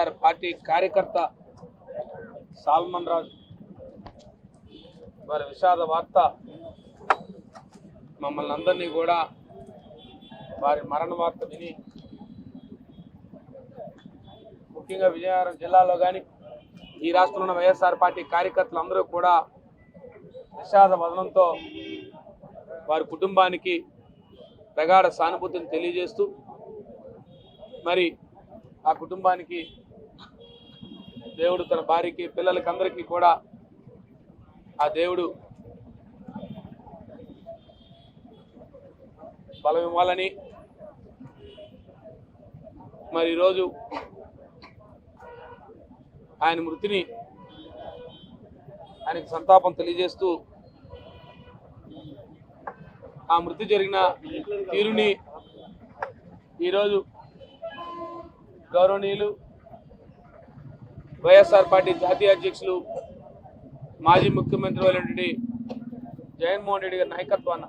YSR party కార్యకర్త salmon రాజు వారి విషాద వార్త మమ్మల్ని అందరినీ కూడా వారి మరణ వార్త విని ముఖ్యంగా విజయనగరం జిల్లాలో కానీ ఈ రాష్ట్రంలో ఉన్న వైఎస్ఆర్ పార్టీ కార్యకర్తలు అందరూ కూడా విషాద వదనంతో వారి కుటుంబానికి ప్రగాఢ సానుభూతిని తెలియజేస్తూ మరి ఆ కుటుంబానికి దేవుడు తన భార్యకి పిల్లలకి అందరికీ కూడా ఆ దేవుడు బలం ఇవ్వాలని మరి ఈరోజు ఆయన మృతిని ఆయనకు సంతాపం తెలియజేస్తూ ఆ మృతి జరిగిన తీరుని ఈరోజు గౌరవనీయులు వైఎస్ఆర్ పార్టీ జాతీయ అధ్యక్షులు మాజీ ముఖ్యమంత్రి అయినటువంటి జగన్మోహన్ రెడ్డి గారి నాయకత్వాన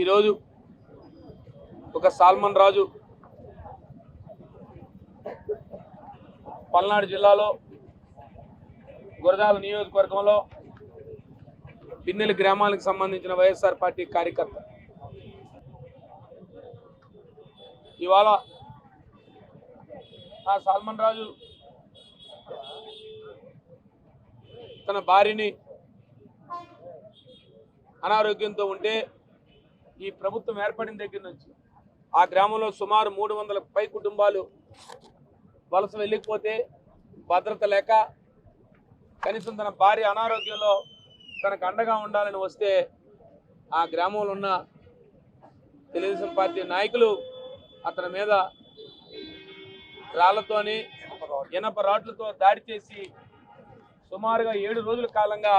ఈరోజు ఒక సాల్మన్ రాజు పల్నాడు జిల్లాలో గురజాల నియోజకవర్గంలో పిన్నెల గ్రామాలకు సంబంధించిన వైఎస్ఆర్ పార్టీ కార్యకర్త ఇవాళ ఆ సాల్మన్ రాజు తన భార్యని అనారోగ్యంతో ఉంటే ఈ ప్రభుత్వం ఏర్పడిన దగ్గర నుంచి ఆ గ్రామంలో సుమారు 300 పై కుటుంబాలు వలస వెళ్ళిపోతే భద్రత లేక కనీసం తన భార్య అనారోగ్యంలో తనకు అండగా ఉండాలని వస్తే ఆ గ్రామంలో ఉన్న తెలుగుదేశం పార్టీ నాయకులు అతని మీద రాళ్లతోని ఇనప రాడ్లతో దాడి చేసి సుమారుగా 7 రోజుల కాలంగా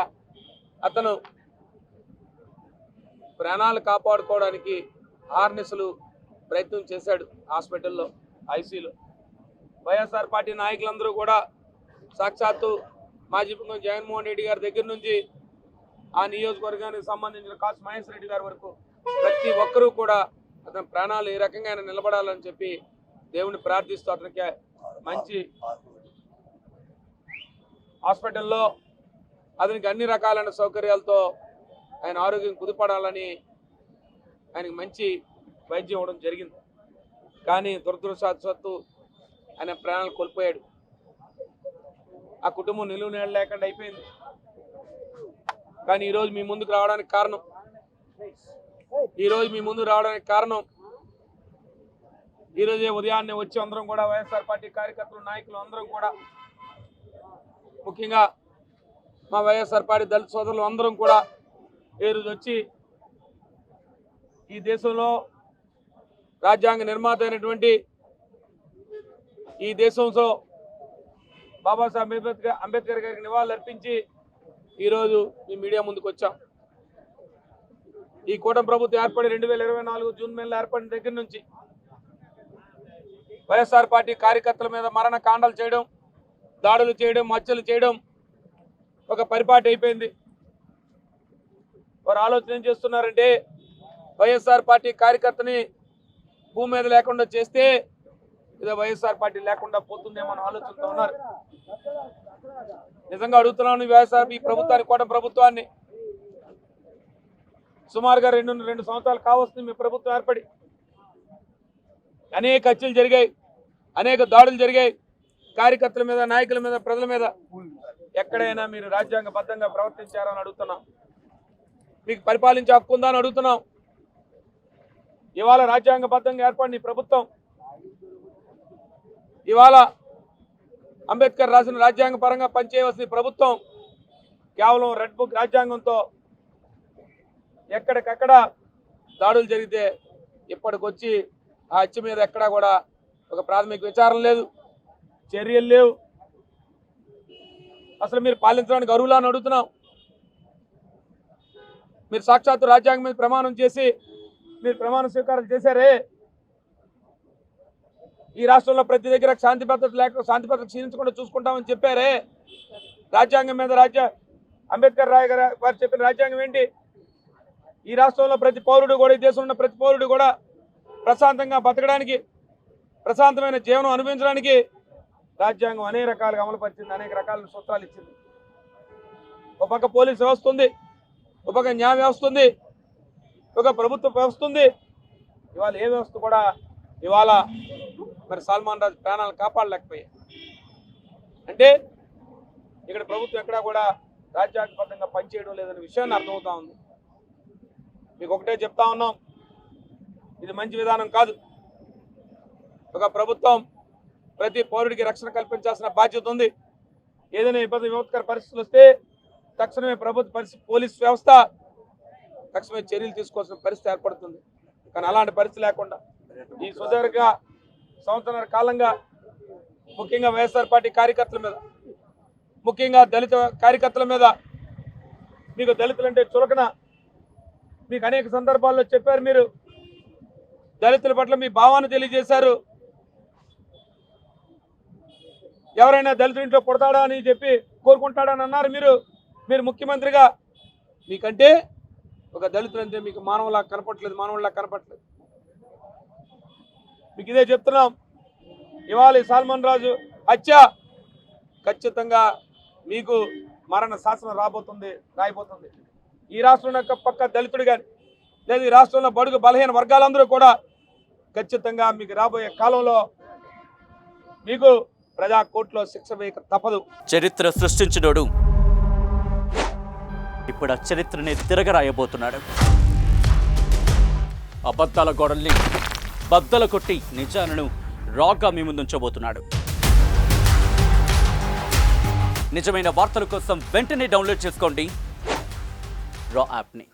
అతను ప్రాణాలు కాపాడుకోవడానికి ఆర్నెస్లు ప్రయత్నం చేశాడు హాస్పిటల్లో ఐసీలో. వైఎస్ఆర్ పార్టీ నాయకులందరూ కూడా సాక్షాత్తు మాజీ ముఖ్యమంత్రి జగన్మోహన్ రెడ్డి గారి దగ్గర నుంచి ఆ నియోజకవర్గానికి సంబంధించిన కాసు మహేశ్వర రెడ్డి గారి వరకు ప్రతి ఒక్కరూ కూడా అతని ప్రాణాలు ఏ రకంగా ఆయన నిలబడాలని చెప్పి దేవుని ప్రార్థిస్తూ అతనికి మంచి హాస్పిటల్లో అతనికి అన్ని రకాలైన సౌకర్యాలతో ఆయన ఆరోగ్యం కుదుపడాలని ఆయనకి మంచి వైద్యం ఇవ్వడం జరిగింది. కానీ దురదృష్టవశాత్తు ఆయన ప్రాణాలు కోల్పోయాడు. ఆ కుటుంబం నిలువ నీడ లేకుండా అయిపోయింది. కానీ ఈరోజు మీ ముందుకు రావడానికి కారణం ఈరోజే ఉదయాన్నే వచ్చి అందరం కూడా వైఎస్ఆర్ పార్టీ కార్యకర్తలు నాయకులు అందరం కూడా ముఖ్యంగా మా వైఎస్ఆర్ పార్టీ దళిత సోదరులు అందరం కూడా ఈరోజు వచ్చి ఈ దేశంలో రాజ్యాంగ నిర్మాత అయినటువంటి ఈ దేశంలో బాబాసాహెబ్ అంబేద్కర్ గారికి నివాళులు అర్పించి ఈరోజు ఈ మీడియా ముందుకు వచ్చాం. ఈ కూటమి ప్రభుత్వం ఏర్పడి 2024 జూన్ నెలలో ఏర్పడిన దగ్గర నుంచి వైఎస్ఆర్ పార్టీ కార్యకర్తల మీద మరణ కాండలు చేయడం, దాడులు చేయడం, హత్యలు చేయడం ఒక పరిపాటి అయిపోయింది. వారు ఆలోచన ఏం చేస్తున్నారంటే వైఎస్ఆర్ పార్టీ కార్యకర్తని భూమి మీద లేకుండా చేస్తే ఇదే వైఎస్ఆర్ పార్టీ లేకుండా పోతుందేమో అని ఆలోచనతో ఉన్నారు. నిజంగా అడుగుతున్నాను వైఎస్ఆర్ ఈ ప్రభుత్వాన్ని, కూటమి ప్రభుత్వాన్ని, సుమారుగా 2 సంవత్సరాలు కావస్తుంది మీ ప్రభుత్వం ఏర్పడి. అనేక హత్యలు జరిగాయి, అనేక దాడులు జరిగాయి కార్యకర్తల మీద, నాయకుల మీద, ప్రజల మీద. ఎక్కడైనా మీరు రాజ్యాంగబద్ధంగా ప్రవర్తించారని అడుగుతున్నాం. మీకు పరిపాలించే హక్కు ఉందా అని అడుగుతున్నాం. ఇవాళ రాజ్యాంగబద్ధంగా ఏర్పడిన ఈ ప్రభుత్వం, ఇవాళ అంబేద్కర్ రాసిన రాజ్యాంగ పరంగా పనిచేయవలసిన ప్రభుత్వం కేవలం రెడ్ బుక్ రాజ్యాంగంతో ఎక్కడికక్కడ దాడులు జరిగితే ఇప్పటికొచ్చి ఆ హత్య మీద ఎక్కడా కూడా ఒక ప్రాథమిక విచారణ లేదు, చర్యలు లేవు. అసలు మీరు పాలించడానికి అర్హులా అని అడుగుతున్నాం. మీరు సాక్షాత్తు రాజ్యాంగం మీద ప్రమాణం చేసి మీరు ప్రమాణ స్వీకారం చేశారే. ఈ రాష్ట్రంలో ప్రతి దగ్గర శాంతి భద్రత క్షీణించకుండా చూసుకుంటామని చెప్పారే. రాజ్యాంగం మీద అంబేద్కర్ రాయ్ గారు వారు చెప్పిన రాజ్యాంగం ఏంటి? ఈ రాష్ట్రంలో ప్రతి పౌరుడు కూడా, ఈ దేశంలో ఉన్న ప్రతి పౌరుడు కూడా ప్రశాంతంగా బతకడానికి, ప్రశాంతమైన జీవనం అనుభవించడానికి రాజ్యాంగం అనేక రకాలుగా అమలుపరిచింది, అనేక రకాల సూత్రాలు ఇచ్చింది. ఒక పక్క పోలీసు వ్యవస్థ ఉంది, ఒక పక్క న్యాయ వ్యవస్థ ఉంది, ఒక ప్రభుత్వ వ్యవస్థ ఉంది. ఇవాళ ఏ వ్యవస్థ కూడా ఇవాళ మరి సల్మాన్ రాజు ప్రాణాలను కాపాడలేకపోయాయి. అంటే ఇక్కడ ప్రభుత్వం ఎక్కడా కూడా రాజ్యాంగబద్ధంగా పనిచేయడం లేదనే విషయాన్ని అర్థమవుతా ఉంది. మీకు ఒకటే చెప్తా ఉన్నాం, ఇది మంచి విధానం కాదు. ఒక ప్రభుత్వం ప్రతి పౌరుడికి రక్షణ కల్పించాల్సిన బాధ్యత ఉంది. ఏదైనా ఇబ్బంది విపత్కర పరిస్థితులు వస్తే తక్షణమే పోలీస్ వ్యవస్థ తక్షణమే చర్యలు తీసుకోవాల్సిన పరిస్థితి ఏర్పడుతుంది. కానీ అలాంటి పరిస్థితి లేకుండా ఈ సుదీర్ఘ సంవత్సరాల కాలంగా ముఖ్యంగా వైఎస్ఆర్ పార్టీ కార్యకర్తల మీద, ముఖ్యంగా దళిత కార్యకర్తల మీద, మీకు దళితులంటే చులకన మీకు అనేక సందర్భాల్లో చెప్పారు. మీరు దళితుల పట్ల మీ భావాన్ని తెలియజేశారు. ఎవరైనా దళితుల ఇంట్లో పుడతాడా అని చెప్పి కోరుకుంటాడని అన్నారు. మీరు ముఖ్యమంత్రిగా మీకంటే ఒక దళితులంటే మీకు మానవులా కనపట్లేదు. మీకు ఇదే చెప్తున్నాం. ఇవాళ సల్మాన్ రాజు హత్య ఖచ్చితంగా మీకు మరణ శాసనం రాయబోతుంది. ఈ రాష్ట్రంలో పక్క దళితుడు కానీ లేదు ఈ రాష్ట్రంలో బడుగు బలహీన వర్గాలందరూ కూడా ఖచ్చితంగా మీకు రాబోయే కాలంలో మీకు ప్రజా కోర్టులో శిక్ష వేయక తప్పదు. చరిత్ర సృష్టించినోడు ఇప్పుడు ఆ చరిత్రని తిరగరాయబోతున్నాడు. అబద్ధాల గోడల్ని బద్దలు కొట్టి నిజాలను రాగా మీ ముందుంచబోతున్నాడు. నిజమైన వార్తల కోసం వెంటనే డౌన్లోడ్ చేసుకోండి రా యాప్ని.